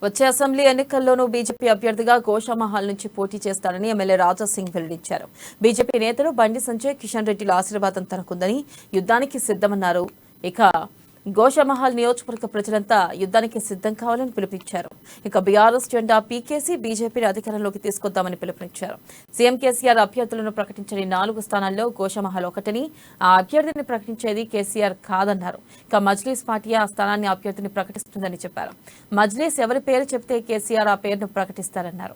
వచ్చే అసెంబ్లీ ఎన్నికల్లోనూ బీజేపీ అభ్యర్థిగా గోషామహల్ నుంచి పోటీ చేస్తారని ఎమ్మెల్యే రాజాసింగ్ వెల్లడించారు. బీజేపీ నేతలు బండి సంజయ్, కిషన్ రెడ్డిల ఆశీర్వాదం తనకుందని యుద్ధానికి సిద్ధమన్నారు. ఇక గోషామహల్ నియోజకవర్గ ప్రజలంతా యుద్ధానికి సిద్ధం కావాలని పిలుపునిచ్చారు. ఇక బీఆర్ఎస్ జెండా పీకేసి బీజేపీని అధికారంలోకి తీసుకొద్దామని పిలుపునిచ్చారు. సీఎం కేసీఆర్ అభ్యర్థులను ప్రకటించని 4 స్థానాల్లో గోషామహల్ ఒకటని, ఆ అభ్యర్థిని ప్రకటించేది కేసీఆర్ కాదన్నారు. ఇక మజ్లీస్ పార్టీ ఆ స్థానాన్ని అభ్యర్థిని ప్రకటిస్తుందని చెప్పారు. మజ్లీస్ ఎవరి పేరు చెప్తే కేసీఆర్ ఆ పేరును ప్రకటిస్తారన్నారు.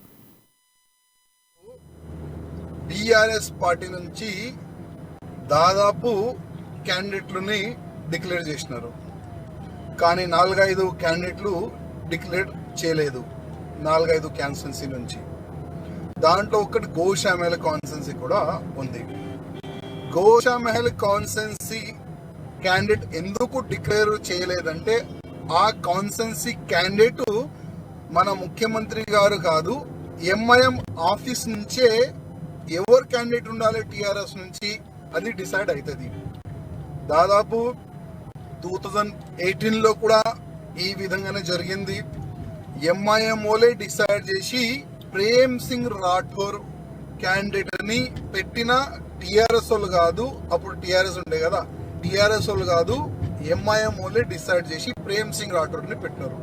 బీఆర్ఎస్ పార్టీ నుంచి దాదాపు క్యాండిడేట్లని డిక్లేర్ చేసినారు, కానీ 4-5 క్యాండిడేట్లు డిక్లేర్ చేయలేదు. 4-5 కాన్స్టిట్యున్సీ నుంచి దాంట్లో ఒకటి గోషామహల్ కాన్స్టిట్యున్సీ కూడా ఉంది. గోషామహల్ కాన్స్టిట్యున్సీ క్యాండిడేట్ ఎందుకు డిక్లేర్ చేయలేదంటే ఆ కాన్స్టిట్యున్సీ క్యాండిడేట్ మన ముఖ్యమంత్రి గారు కాదు, ఎంఐఎం ఆఫీస్ నుంచే ఎవరు క్యాండిడేట్ ఉండాలి టీఆర్ఎస్ నుంచి అది డిసైడ్ అవుతుంది. దాదాపు 2018లో కూడా ఈ విధంగానే జరిగింది. ఎంఐఎం ఓలే డిసైడ్ చేసి ప్రేమ్ సింగ్ రాఠోర్ క్యాండిడేట్ ని పెట్టిన టీఆర్ఎస్ వాళ్ళు కాదు, అప్పుడు టీఆర్ఎస్ ఉండే కదా, టీఆర్ఎస్ వాళ్ళు కాదు, ఎంఐఎం ఓలే డిసైడ్ చేసి ప్రేమ్ సింగ్ రాఠోర్ ని పెట్టినారు.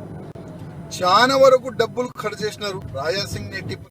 చాలా వరకు డబ్బులు ఖర్చు చేసినారు. రాజా సింగ్ నెట్టి